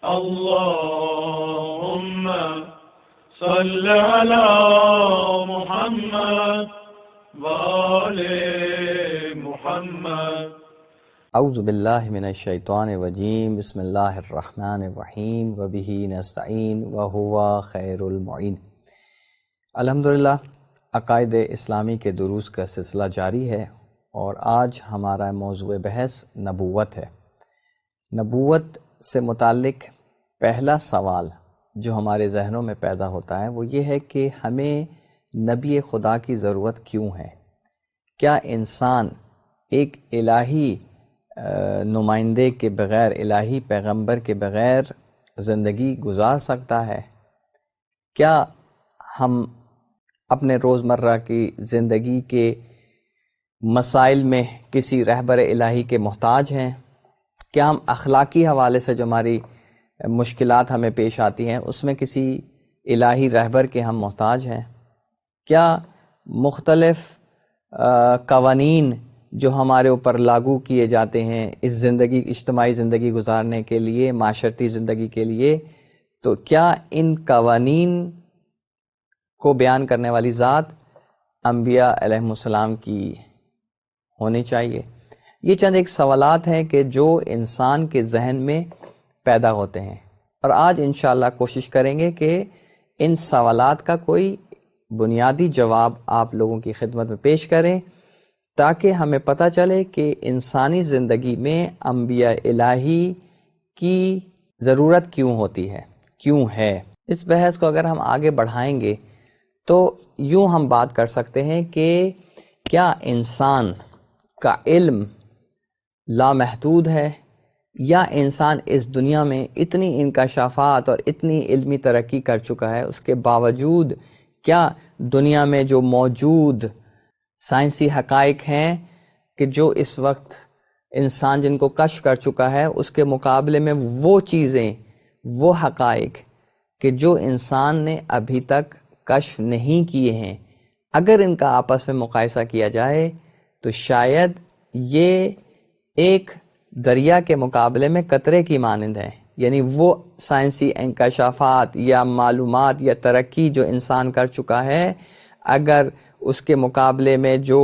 اللهم صل على محمد وآل محمد. اعوذ باللہ من الشیطان الرجیم. بسم اللہ الرحمن الرحیم. وبہ نستعین وہو خیر المعین. الحمدللہ عقائد اسلامی کے دروس کا سلسلہ جاری ہے اور آج ہمارا موضوع بحث نبوت ہے. نبوت سے متعلق پہلا سوال جو ہمارے ذہنوں میں پیدا ہوتا ہے وہ یہ ہے کہ ہمیں نبی خدا کی ضرورت کیوں ہے؟ کیا انسان ایک الہی نمائندے کے بغیر، الہی پیغمبر کے بغیر زندگی گزار سکتا ہے؟ کیا ہم اپنے روزمرہ کی زندگی کے مسائل میں کسی رہبر الہی کے محتاج ہیں؟ کیا ہم اخلاقی حوالے سے جو ہماری مشکلات ہمیں پیش آتی ہیں اس میں کسی الہی رہبر کے ہم محتاج ہیں؟ کیا مختلف قوانین جو ہمارے اوپر لاگو کیے جاتے ہیں اس زندگی، اجتماعی زندگی گزارنے کے لیے، معاشرتی زندگی کے لیے، تو کیا ان قوانین کو بیان کرنے والی ذات انبیاء علیہ السلام کی ہونی چاہیے؟ یہ چند ایک سوالات ہیں کہ جو انسان کے ذہن میں پیدا ہوتے ہیں، اور آج انشاءاللہ کوشش کریں گے کہ ان سوالات کا کوئی بنیادی جواب آپ لوگوں کی خدمت میں پیش کریں تاکہ ہمیں پتہ چلے کہ انسانی زندگی میں انبیاء الہی کی ضرورت کیوں ہوتی ہے، کیوں ہے۔ اس بحث کو اگر ہم آگے بڑھائیں گے تو یوں ہم بات کر سکتے ہیں کہ کیا انسان کا علم لامحدود ہے، یا انسان اس دنیا میں اتنی انکشافات اور اتنی علمی ترقی کر چکا ہے، اس کے باوجود کیا دنیا میں جو موجود سائنسی حقائق ہیں کہ جو اس وقت انسان جن کو کشف کر چکا ہے، اس کے مقابلے میں وہ چیزیں، وہ حقائق کہ جو انسان نے ابھی تک کشف نہیں کیے ہیں، اگر ان کا آپس میں مقایسہ کیا جائے تو شاید یہ ایک دریا کے مقابلے میں قطرے کی مانند ہے۔ یعنی وہ سائنسی انکشافات یا معلومات یا ترقی جو انسان کر چکا ہے، اگر اس کے مقابلے میں جو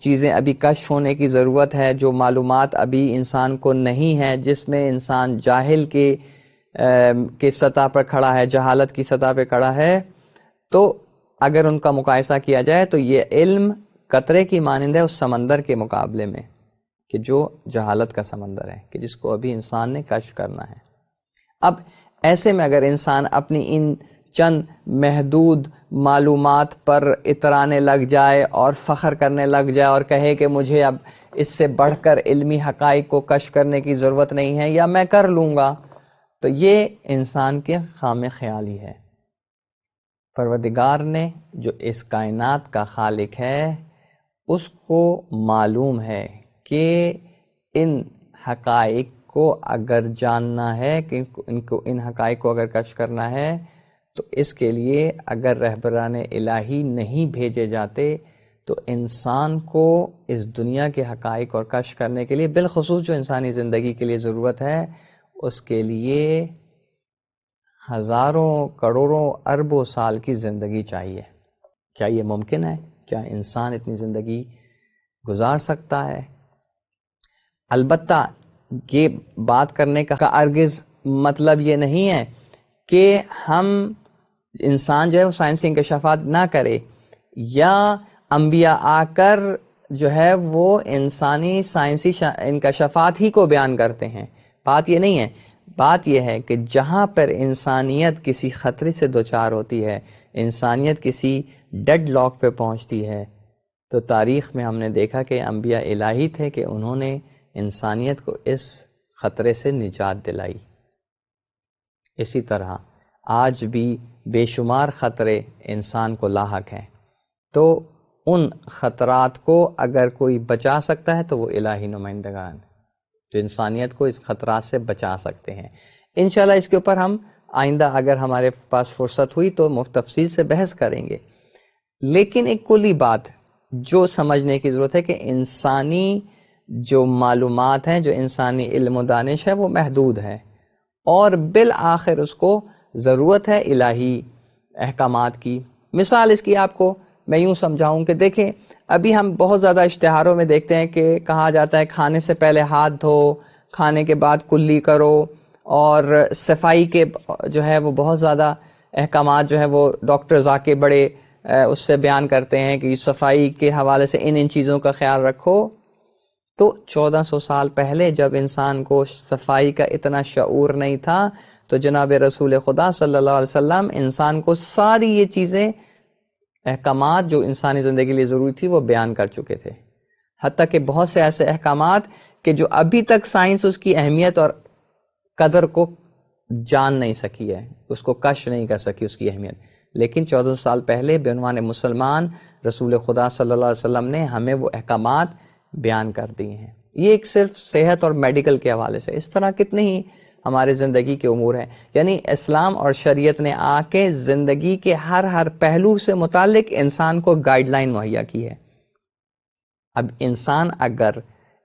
چیزیں ابھی کشف ہونے کی ضرورت ہے، جو معلومات ابھی انسان کو نہیں ہے، جس میں انسان جاہل کے سطح پر کھڑا ہے، جہالت کی سطح پہ کھڑا ہے، تو اگر ان کا مقایسہ کیا جائے تو یہ علم قطرے کی مانند ہے اس سمندر کے مقابلے میں کہ جو جہالت کا سمندر ہے، کہ جس کو ابھی انسان نے کشف کرنا ہے۔ اب ایسے میں اگر انسان اپنی ان چند محدود معلومات پر اترانے لگ جائے اور فخر کرنے لگ جائے اور کہے کہ مجھے اب اس سے بڑھ کر علمی حقائق کو کشف کرنے کی ضرورت نہیں ہے یا میں کر لوں گا، تو یہ انسان کے خام خیالی ہے۔ پروردگار نے جو اس کائنات کا خالق ہے اس کو معلوم ہے کہ ان حقائق کو اگر جاننا ہے، کہ ان حقائق کو اگر کشف کرنا ہے تو اس کے لیے اگر رہبران الہی نہیں بھیجے جاتے تو انسان کو اس دنیا کے حقائق اور کشف کرنے کے لیے، بالخصوص جو انسانی زندگی کے لیے ضرورت ہے، اس کے لیے ہزاروں، کروڑوں، اربوں سال کی زندگی چاہیے۔ کیا یہ ممکن ہے؟ کیا انسان اتنی زندگی گزار سکتا ہے؟ البتہ یہ بات کرنے کا ارگز مطلب یہ نہیں ہے کہ ہم انسان جو ہے وہ سائنسی انکشافات نہ کرے، یا انبیاء آ کر جو ہے وہ انسانی سائنسی انکشافات ہی کو بیان کرتے ہیں۔ بات یہ نہیں ہے، بات یہ ہے کہ جہاں پر انسانیت کسی خطرے سے دوچار ہوتی ہے، انسانیت کسی ڈیڈ لاک پہ پہنچتی ہے، تو تاریخ میں ہم نے دیکھا کہ انبیاء الہی تھے کہ انہوں نے انسانیت کو اس خطرے سے نجات دلائی۔ اسی طرح آج بھی بے شمار خطرے انسان کو لاحق ہیں، تو ان خطرات کو اگر کوئی بچا سکتا ہے تو وہ الہی نمائندگان جو انسانیت کو اس خطرات سے بچا سکتے ہیں۔ انشاءاللہ اس کے اوپر ہم آئندہ اگر ہمارے پاس فرصت ہوئی تو تفصیل سے بحث کریں گے، لیکن ایک کلی بات جو سمجھنے کی ضرورت ہے کہ انسانی جو معلومات ہیں، جو انسانی علم و دانش ہے وہ محدود ہے، اور بالآخر اس کو ضرورت ہے الہی احکامات کی۔ مثال اس کی آپ کو میں یوں سمجھاؤں کہ دیکھیں، ابھی ہم بہت زیادہ اشتہاروں میں دیکھتے ہیں کہ کہا جاتا ہے کھانے سے پہلے ہاتھ دھو، کھانے کے بعد کلی کرو، اور صفائی کے جو ہے وہ بہت زیادہ احکامات جو ہے وہ ڈاکٹرز آ کے بڑے اس سے بیان کرتے ہیں کہ صفائی کے حوالے سے ان چیزوں کا خیال رکھو۔ تو 1400 سال پہلے جب انسان کو صفائی کا اتنا شعور نہیں تھا تو جناب رسول خدا صلی اللہ علیہ وسلم انسان کو ساری یہ چیزیں، احکامات جو انسانی زندگی کے لیے ضروری تھی وہ بیان کر چکے تھے، حتیٰ کہ بہت سے ایسے احکامات کہ جو ابھی تک سائنس اس کی اہمیت اور قدر کو جان نہیں سکی ہے، اس کو کشف نہیں کر سکی اس کی اہمیت، لیکن 1400 سال پہلے بعنوان مسلمان رسول خدا صلی اللہ علیہ وسلم نے ہمیں وہ احکامات بیان کر دیے ہیں۔ یہ ایک صرف صحت اور میڈیکل کے حوالے سے، اس طرح کتنے ہی ہمارے زندگی کے امور ہیں، یعنی اسلام اور شریعت نے آ کے زندگی کے ہر پہلو سے متعلق انسان کو گائیڈ لائن مہیا کی ہے۔ اب انسان اگر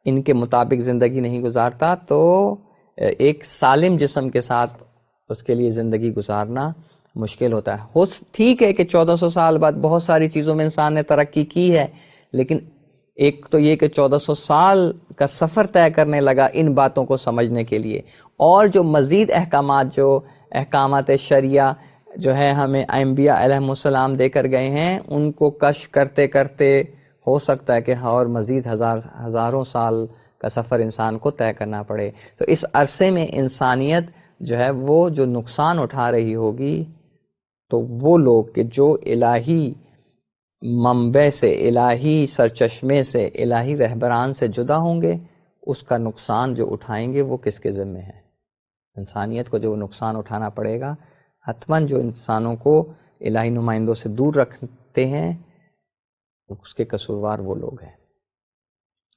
ان کے مطابق زندگی نہیں گزارتا تو ایک سالم جسم کے ساتھ اس کے لیے زندگی گزارنا مشکل ہوتا ہے۔ ٹھیک ہے کہ 1400 سال بعد بہت ساری چیزوں میں انسان نے ترقی کی ہے، لیکن ایک تو یہ کہ 1400 سال کا سفر طے کرنے لگا ان باتوں کو سمجھنے کے لیے، اور جو مزید احکامات، جو احکامات شریعہ جو ہے ہمیں انبیاء علیہم السلام دے کر گئے ہیں، ان کو کشف کرتے کرتے ہو سکتا ہے کہ اور مزید ہزاروں سال کا سفر انسان کو طے کرنا پڑے۔ تو اس عرصے میں انسانیت جو ہے وہ جو نقصان اٹھا رہی ہوگی، تو وہ لوگ کہ جو الہی منبع سے، الہی سرچشمے سے، الہی رہبران سے جدا ہوں گے، اس کا نقصان جو اٹھائیں گے وہ کس کے ذمہ ہے؟ انسانیت کو جو نقصان اٹھانا پڑے گا، حتماً جو انسانوں کو الہی نمائندوں سے دور رکھتے ہیں اس کے قصوروار وہ لوگ ہیں۔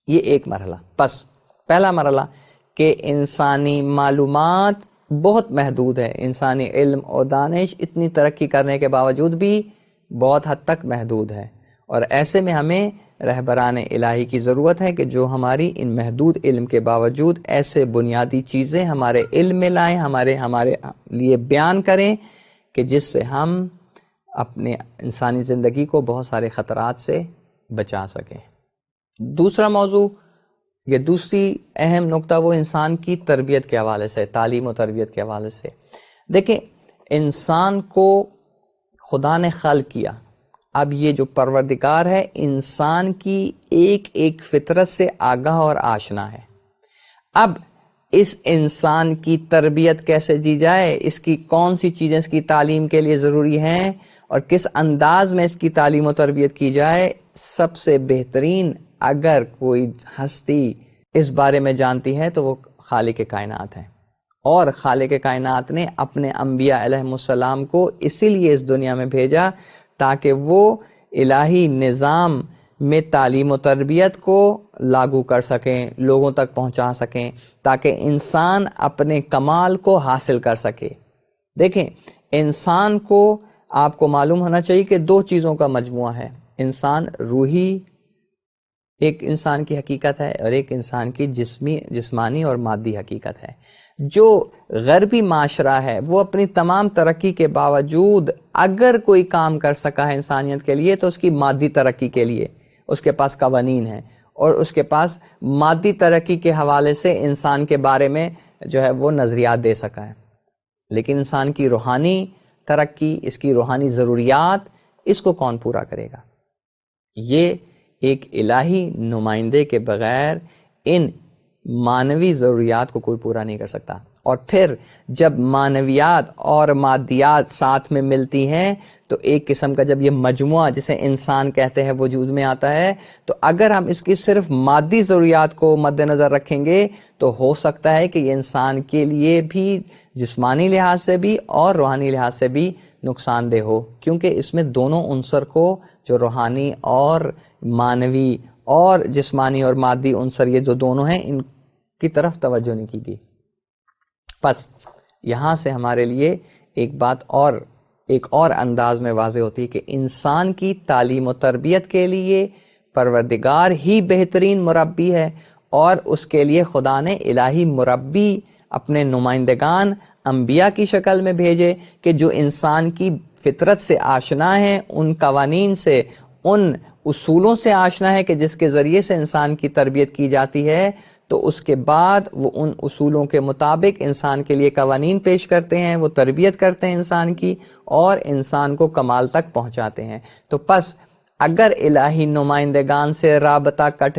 یہ ایک مرحلہ۔ پس پہلا مرحلہ کہ انسانی معلومات بہت محدود ہے، انسانی علم اور دانش اتنی ترقی کرنے کے باوجود بھی بہت حد تک محدود ہے، اور ایسے میں ہمیں رہبران الہی کی ضرورت ہے کہ جو ہماری ان محدود علم کے باوجود ایسے بنیادی چیزیں ہمارے علم میں لائیں، ہمارے لیے بیان کریں کہ جس سے ہم اپنے انسانی زندگی کو بہت سارے خطرات سے بچا سکیں۔ دوسرا موضوع، یہ دوسری اہم نقطہ، وہ انسان کی تربیت کے حوالے سے، تعلیم و تربیت کے حوالے سے۔ دیکھیں، انسان کو خدا نے خلق کیا، اب یہ جو پروردگار ہے انسان کی ایک ایک فطرت سے آگاہ اور آشنا ہے۔ اب اس انسان کی تربیت کیسے دی جائے، اس کی کون سی چیزیں اس کی تعلیم کے لیے ضروری ہیں، اور کس انداز میں اس کی تعلیم و تربیت کی جائے، سب سے بہترین اگر کوئی ہستی اس بارے میں جانتی ہے تو وہ خالق کائنات ہے، اور خالق کائنات نے اپنے انبیاء علیہم السلام کو اسی لیے اس دنیا میں بھیجا تاکہ وہ الہی نظام میں تعلیم و تربیت کو لاگو کر سکیں، لوگوں تک پہنچا سکیں، تاکہ انسان اپنے کمال کو حاصل کر سکے۔ دیکھیں، انسان کو آپ کو معلوم ہونا چاہیے کہ دو چیزوں کا مجموعہ ہے، انسان روحی ایک انسان کی حقیقت ہے، اور ایک انسان کی جسمانی اور مادی حقیقت ہے۔ جو غربی معاشرہ ہے وہ اپنی تمام ترقی کے باوجود اگر کوئی کام کر سکا ہے انسانیت کے لیے تو اس کی مادی ترقی کے لیے اس کے پاس قوانین ہیں، اور اس کے پاس مادی ترقی کے حوالے سے انسان کے بارے میں جو ہے وہ نظریات دے سکا ہے، لیکن انسان کی روحانی ترقی، اس کی روحانی ضروریات، اس کو کون پورا کرے گا؟ یہ ایک الہی نمائندے کے بغیر ان مانوی ضروریات کو کوئی پورا نہیں کر سکتا۔ اور پھر جب مانویات اور مادیات ساتھ میں ملتی ہیں تو ایک قسم کا جب یہ مجموعہ جسے انسان کہتے ہیں وجود میں آتا ہے، تو اگر ہم اس کی صرف مادی ضروریات کو مد نظر رکھیں گے تو ہو سکتا ہے کہ یہ انسان کے لیے بھی جسمانی لحاظ سے بھی اور روحانی لحاظ سے بھی نقصان دہ ہو، کیونکہ اس میں دونوں عنصر کو، جو روحانی اور مانوی اور جسمانی اور مادی عنصر، یہ جو دونوں ہیں، ان کی طرف توجہ نہیں کی گئی۔ پس یہاں سے ہمارے لیے ایک بات اور ایک اور انداز میں واضح ہوتی ہے کہ انسان کی تعلیم و تربیت کے لیے پروردگار ہی بہترین مربی ہے، اور اس کے لیے خدا نے الہی مربی اپنے نمائندگان انبیاء کی شکل میں بھیجے کہ جو انسان کی فطرت سے آشنا ہیں، ان قوانین سے، ان اصولوں سے آشنا ہے کہ جس کے ذریعے سے انسان کی تربیت کی جاتی ہے، تو اس کے بعد وہ ان اصولوں کے مطابق انسان کے لیے قوانین پیش کرتے ہیں، وہ تربیت کرتے ہیں انسان کی اور انسان کو کمال تک پہنچاتے ہیں۔ تو پس اگر الہی نمائندگان سے رابطہ کاٹ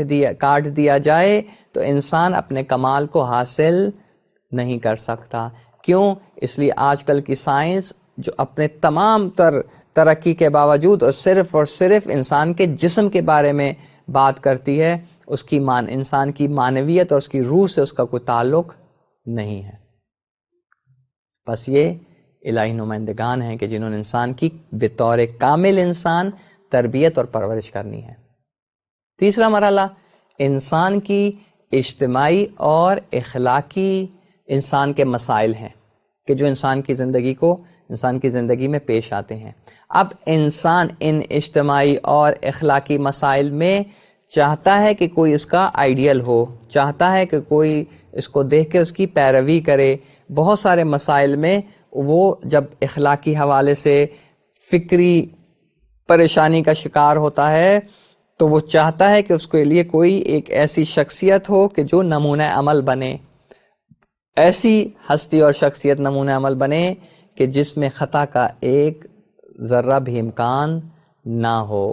دیا جائے تو انسان اپنے کمال کو حاصل نہیں کر سکتا۔ کیوں؟ اس لیے آج کل کی سائنس جو اپنے تمام ترقی کے باوجود اور صرف انسان کے جسم کے بارے میں بات کرتی ہے، اس کی انسان کی معنویت اور اس کی روح سے اس کا کوئی تعلق نہیں ہے۔ بس یہ الہی نمائندگان ہیں کہ جنہوں نے انسان کی بطور کامل انسان تربیت اور پرورش کرنی ہے۔ تیسرا مرحلہ انسان کی اجتماعی اور اخلاقی انسان کے مسائل ہیں کہ جو انسان کی زندگی میں پیش آتے ہیں۔ اب انسان ان اجتماعی اور اخلاقی مسائل میں چاہتا ہے کہ کوئی اس کا آئیڈیل ہو، چاہتا ہے کہ کوئی اس کو دیکھ کے اس کی پیروی کرے۔ بہت سارے مسائل میں وہ جب اخلاقی حوالے سے فکری پریشانی کا شکار ہوتا ہے تو وہ چاہتا ہے کہ اس کے لیے کوئی ایک ایسی شخصیت ہو کہ جو نمونہ عمل بنے، ایسی ہستی اور شخصیت نمونہ عمل بنے کہ جس میں خطا کا ایک ذرہ بھی امکان نہ ہو،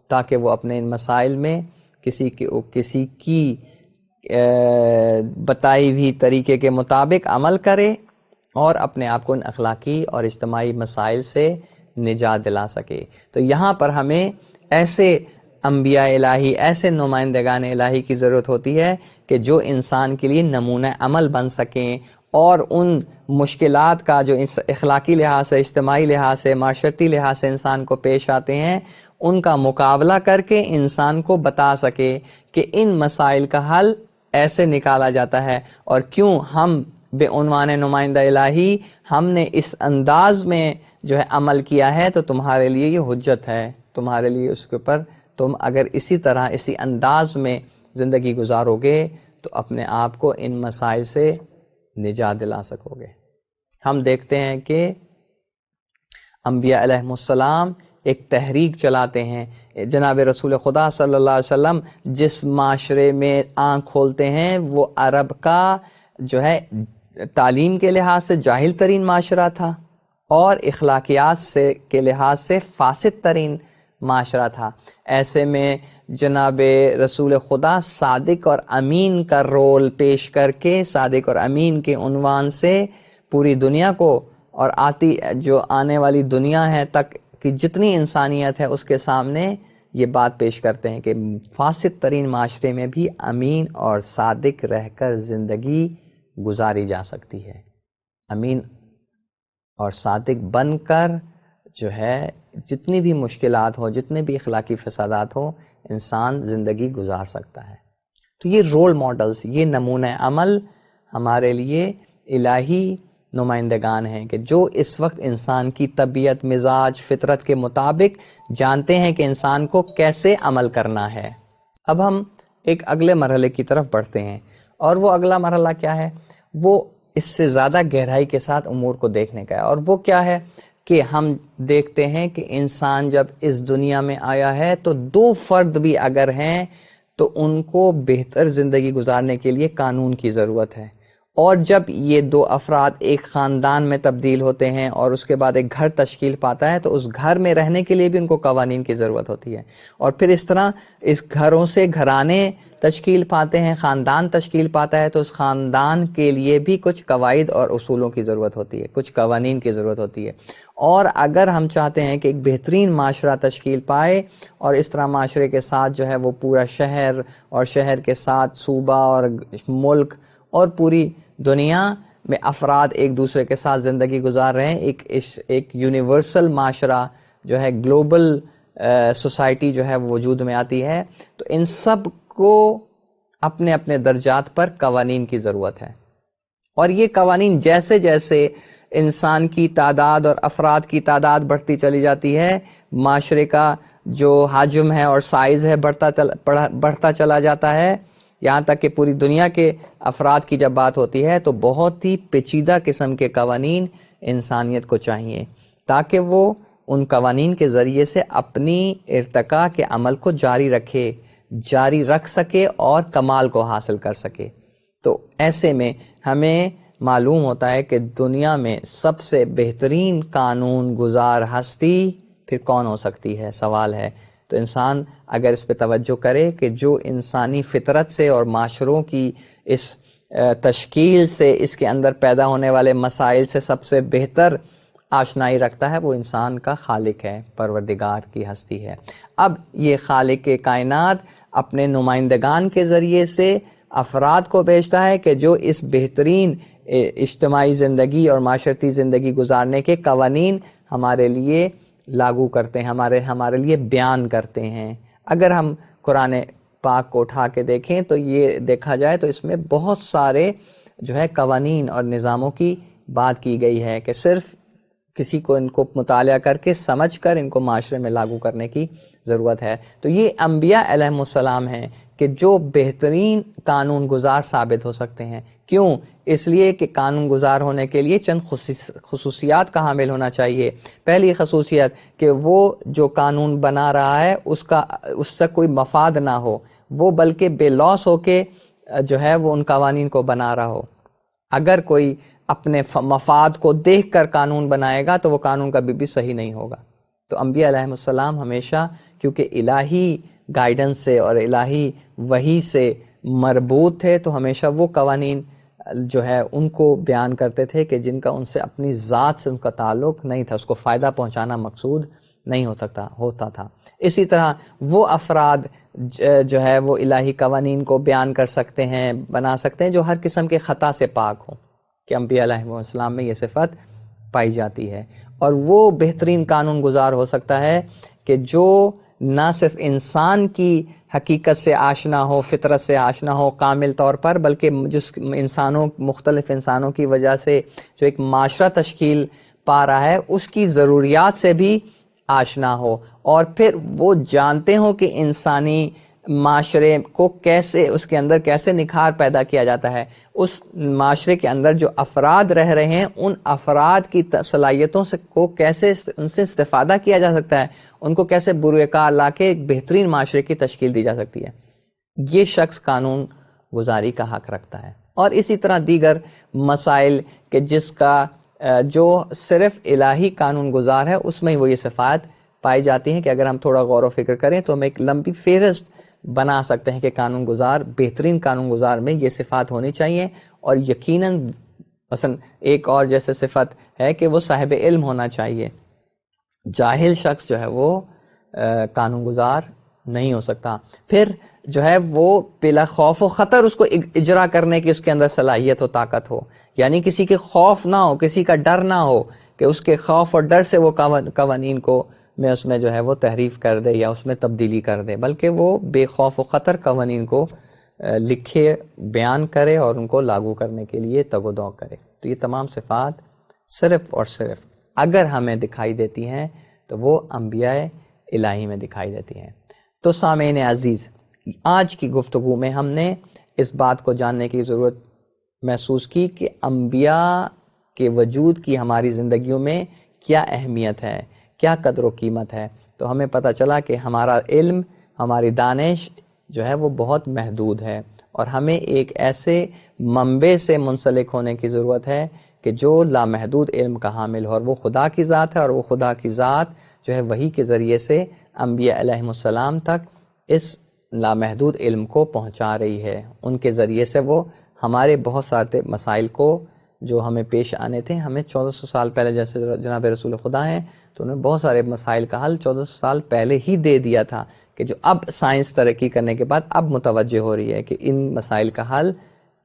تاکہ وہ اپنے ان مسائل میں کسی کی بتائی ہوئی طریقے کے مطابق عمل کرے اور اپنے آپ کو ان اخلاقی اور اجتماعی مسائل سے نجات دلا سکے۔ تو یہاں پر ہمیں ایسے انبیاء الہی، ایسے نمائندگان الہی کی ضرورت ہوتی ہے کہ جو انسان کے لیے نمونہ عمل بن سکیں اور ان مشکلات کا جو اخلاقی لحاظ سے، اجتماعی لحاظ سے، معاشرتی لحاظ سے انسان کو پیش آتے ہیں، ان کا مقابلہ کر کے انسان کو بتا سکے کہ ان مسائل کا حل ایسے نکالا جاتا ہے، اور کیوں ہم بے عنوان نمائندہ الہی ہم نے اس انداز میں جو ہے عمل کیا ہے تو تمہارے لیے یہ حجت ہے، تمہارے لیے اس کے اوپر تم اگر اسی طرح اسی انداز میں زندگی گزارو گے تو اپنے آپ کو ان مسائل سے نجات دلا سکو گے۔ ہم دیکھتے ہیں کہ انبیاء علیہ السلام ایک تحریک چلاتے ہیں۔ جناب رسول خدا صلی اللہ علیہ وسلم جس معاشرے میں آنکھ کھولتے ہیں وہ عرب کا جو ہے تعلیم کے لحاظ سے جاہل ترین معاشرہ تھا اور اخلاقیات کے لحاظ سے فاسد ترین معاشرہ تھا۔ ایسے میں جناب رسول خدا صادق اور امین کا رول پیش کر کے، صادق اور امین کے عنوان سے پوری دنیا کو اور آنے والی دنیا ہے تک کی جتنی انسانیت ہے اس کے سامنے یہ بات پیش کرتے ہیں کہ فاسد ترین معاشرے میں بھی امین اور صادق رہ کر زندگی گزاری جا سکتی ہے۔ امین اور صادق بن کر جو ہے جتنی بھی مشکلات ہو، جتنے بھی اخلاقی فسادات ہو، انسان زندگی گزار سکتا ہے۔ تو یہ رول ماڈلز، یہ نمونہ عمل ہمارے لیے الہی نمائندگان ہیں کہ جو اس وقت انسان کی طبیعت، مزاج، فطرت کے مطابق جانتے ہیں کہ انسان کو کیسے عمل کرنا ہے۔ اب ہم ایک اگلے مرحلے کی طرف بڑھتے ہیں، اور وہ اگلا مرحلہ کیا ہے؟ وہ اس سے زیادہ گہرائی کے ساتھ امور کو دیکھنے کا ہے، اور وہ کیا ہے کہ ہم دیکھتے ہیں کہ انسان جب اس دنیا میں آیا ہے تو دو فرد بھی اگر ہیں تو ان کو بہتر زندگی گزارنے کے لیے قانون کی ضرورت ہے، اور جب یہ دو افراد ایک خاندان میں تبدیل ہوتے ہیں اور اس کے بعد ایک گھر تشکیل پاتا ہے تو اس گھر میں رہنے کے لیے بھی ان کو قوانین کی ضرورت ہوتی ہے، اور پھر اس طرح اس گھروں سے گھرانے تشکیل پاتے ہیں، خاندان تشکیل پاتا ہے تو اس خاندان کے لیے بھی کچھ قواعد اور اصولوں کی ضرورت ہوتی ہے، کچھ قوانین کی ضرورت ہوتی ہے۔ اور اگر ہم چاہتے ہیں کہ ایک بہترین معاشرہ تشکیل پائے اور اس طرح معاشرے کے ساتھ جو ہے وہ پورا شہر اور شہر کے ساتھ صوبہ اور ملک اور پوری دنیا میں افراد ایک دوسرے کے ساتھ زندگی گزار رہے ہیں، ایک یونیورسل معاشرہ جو ہے، گلوبل سوسائٹی جو ہے وجود میں آتی ہے، تو ان سب کو اپنے اپنے درجات پر قوانین کی ضرورت ہے، اور یہ قوانین جیسے جیسے انسان کی تعداد اور افراد کی تعداد بڑھتی چلی جاتی ہے، معاشرے کا جو حجم ہے اور سائز ہے بڑھتا چلا جاتا ہے، یہاں تک کہ پوری دنیا کے افراد کی جب بات ہوتی ہے تو بہت ہی پیچیدہ قسم کے قوانین انسانیت کو چاہیے تاکہ وہ ان قوانین کے ذریعے سے اپنی ارتقاء کے عمل کو جاری رکھ سکے اور کمال کو حاصل کر سکے۔ تو ایسے میں ہمیں معلوم ہوتا ہے کہ دنیا میں سب سے بہترین قانون گزار ہستی پھر کون ہو سکتی ہے، سوال ہے۔ تو انسان اگر اس پہ توجہ کرے کہ جو انسانی فطرت سے اور معاشروں کی اس تشکیل سے، اس کے اندر پیدا ہونے والے مسائل سے سب سے بہتر آشنائی رکھتا ہے، وہ انسان کا خالق ہے، پروردگار کی ہستی ہے۔ اب یہ خالق کائنات اپنے نمائندگان کے ذریعے سے افراد کو بھیجتا ہے کہ جو اس بہترین اجتماعی زندگی اور معاشرتی زندگی گزارنے کے قوانین ہمارے لیے لاگو کرتے ہیں، ہمارے لیے بیان کرتے ہیں۔ اگر ہم قرآن پاک کو اٹھا کے دیکھیں تو یہ دیکھا جائے تو اس میں بہت سارے جو ہے قوانین اور نظاموں کی بات کی گئی ہے کہ صرف کسی کو ان کو مطالعہ کر کے سمجھ کر ان کو معاشرے میں لاگو کرنے کی ضرورت ہے۔ تو یہ انبیاء علیہم السلام ہیں کہ جو بہترین قانون گزار ثابت ہو سکتے ہیں۔ کیوں؟ اس لیے کہ قانون گزار ہونے کے لیے چند خصوصیات کا حامل ہونا چاہیے۔ پہلی خصوصیت کہ وہ جو قانون بنا رہا ہے اس سے کوئی مفاد نہ ہو، وہ بلکہ بے لوث ہو کے جو ہے وہ ان قوانین کو بنا رہا ہو۔ اگر کوئی اپنے مفاد کو دیکھ کر قانون بنائے گا تو وہ قانون کبھی بھی صحیح نہیں ہوگا۔ تو انبیاء علیہ السلام ہمیشہ کیونکہ الہی گائیڈنس سے اور الہی وحی سے مربوط تھے تو ہمیشہ وہ قوانین جو ہے ان کو بیان کرتے تھے کہ جن کا ان سے اپنی ذات سے ان کا تعلق نہیں تھا، اس کو فائدہ پہنچانا مقصود نہیں ہوتا تھا۔ اسی طرح وہ افراد جو ہے وہ الہی قوانین کو بیان کر سکتے ہیں، بنا سکتے ہیں جو ہر قسم کے خطا سے پاک ہوں، کہ انبیاء علیہ السلام میں یہ صفت پائی جاتی ہے۔ اور وہ بہترین قانون گزار ہو سکتا ہے کہ جو نہ صرف انسان کی حقیقت سے آشنا ہو، فطرت سے آشنا ہو کامل طور پر، بلکہ جس مختلف انسانوں کی وجہ سے جو ایک معاشرہ تشکیل پا رہا ہے اس کی ضروریات سے بھی آشنا ہو، اور پھر وہ جانتے ہوں کہ انسانی معاشرے کو کیسے، اس کے اندر کیسے نکھار پیدا کیا جاتا ہے، اس معاشرے کے اندر جو افراد رہ رہے ہیں ان افراد کی صلاحیتوں سے کو کیسے ان سے استفادہ کیا جا سکتا ہے، ان کو کیسے بروئے کار لا کے ایک بہترین معاشرے کی تشکیل دی جا سکتی ہے، یہ شخص قانون گزاری کا حق رکھتا ہے۔ اور اسی طرح دیگر مسائل کہ جس کا جو صرف الہی قانون گزار ہے اس میں وہ یہ صفات پائی جاتی ہیں کہ اگر ہم تھوڑا غور و فکر کریں تو ہم ایک لمبی فہرست بنا سکتے ہیں کہ قانون گزار، بہترین قانون گزار میں یہ صفات ہونی چاہیے۔ اور یقیناً مثلا ایک اور جیسے صفت ہے کہ وہ صاحب علم ہونا چاہیے، جاہل شخص جو ہے وہ قانون گزار نہیں ہو سکتا۔ پھر جو ہے وہ بلا خوف و خطر اس کو اجرا کرنے کی اس کے اندر صلاحیت و طاقت ہو، یعنی کسی کے خوف نہ ہو، کسی کا ڈر نہ ہو کہ اس کے خوف اور ڈر سے وہ قوانین کو اس میں جو ہے وہ تحریف کر دے یا اس میں تبدیلی کر دے، بلکہ وہ بے خوف و خطر قوانین کو لکھے، بیان کرے اور ان کو لاگو کرنے کے لیے تگ و دو کرے۔ تو یہ تمام صفات صرف اور صرف اگر ہمیں دکھائی دیتی ہیں تو وہ انبیاء الہی میں دکھائی دیتی ہیں۔ تو سامعین عزیز، آج کی گفتگو میں ہم نے اس بات کو جاننے کی ضرورت محسوس کی کہ انبیاء کے وجود کی ہماری زندگیوں میں کیا اہمیت ہے، کیا قدر و قیمت ہے۔ تو ہمیں پتہ چلا کہ ہمارا علم، ہماری دانش جو ہے وہ بہت محدود ہے، اور ہمیں ایک ایسے منبع سے منسلک ہونے کی ضرورت ہے کہ جو لامحدود علم کا حامل ہو، اور وہ خدا کی ذات ہے، اور وہ خدا کی ذات جو ہے وحی کے ذریعے سے انبیاء علیہم السلام تک اس لامحدود علم کو پہنچا رہی ہے۔ ان کے ذریعے سے وہ ہمارے بہت سارے مسائل کو جو ہمیں پیش آنے تھے، ہمیں 1400 سال پہلے، جیسے جناب رسول خدا ہیں تو انہوں نے بہت سارے مسائل کا حل 1400 سال پہلے ہی دے دیا تھا، کہ جو اب سائنس ترقی کرنے کے بعد اب متوجہ ہو رہی ہے کہ ان مسائل کا حل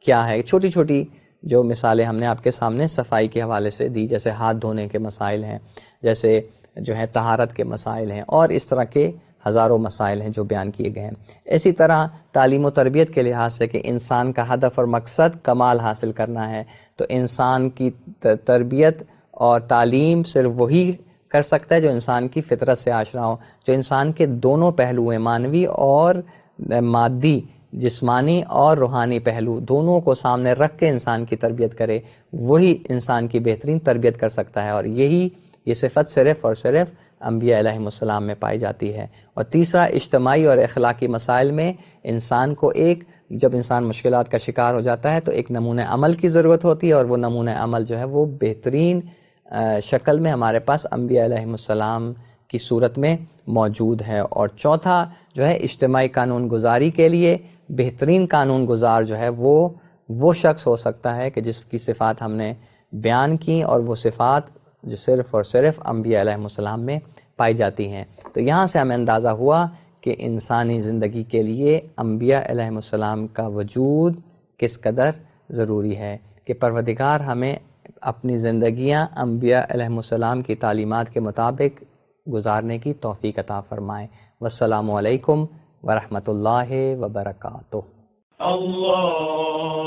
کیا ہے۔ چھوٹی چھوٹی جو مثالیں ہم نے آپ کے سامنے صفائی کے حوالے سے دی، جیسے ہاتھ دھونے کے مسائل ہیں، جیسے جو ہے طہارت کے مسائل ہیں، اور اس طرح کے ہزاروں مسائل ہیں جو بیان کیے گئے ہیں۔ اسی طرح تعلیم و تربیت کے لحاظ سے کہ انسان کا ہدف اور مقصد کمال حاصل کرنا ہے، تو انسان کی تربیت اور تعلیم صرف وہی کر سکتا ہے جو انسان کی فطرت سے آشنا ہو، جو انسان کے دونوں پہلو ہیں، مانوی اور مادی، جسمانی اور روحانی پہلو دونوں کو سامنے رکھ کے انسان کی تربیت کرے، وہی انسان کی بہترین تربیت کر سکتا ہے، اور یہ صفت صرف اور صرف انبیاء علیہم السلام میں پائی جاتی ہے۔ اور تیسرا، اجتماعی اور اخلاقی مسائل میں انسان کو جب انسان مشکلات کا شکار ہو جاتا ہے تو ایک نمونہ عمل کی ضرورت ہوتی ہے، اور وہ نمونہ عمل جو ہے وہ بہترین شکل میں ہمارے پاس انبیاء علیہم السلام کی صورت میں موجود ہے۔ اور چوتھا جو ہے، اجتماعی قانون گزاری کے لیے بہترین قانون گزار جو ہے وہ شخص ہو سکتا ہے کہ جس کی صفات ہم نے بیان کی، اور وہ صفات جو صرف اور صرف انبیاء علیہم السلام میں پائی جاتی ہیں۔ تو یہاں سے ہمیں اندازہ ہوا کہ انسانی زندگی کے لیے انبیاء علیہم السلام کا وجود کس قدر ضروری ہے، کہ پروردگار ہمیں اپنی زندگیاں انبیاء علیہم السلام کی تعلیمات کے مطابق گزارنے کی توفیق عطا فرمائے۔ والسلام علیکم ورحمۃ اللہ وبرکاتہ۔ اللهم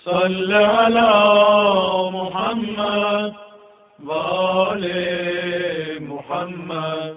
صل على محمد وآل محمد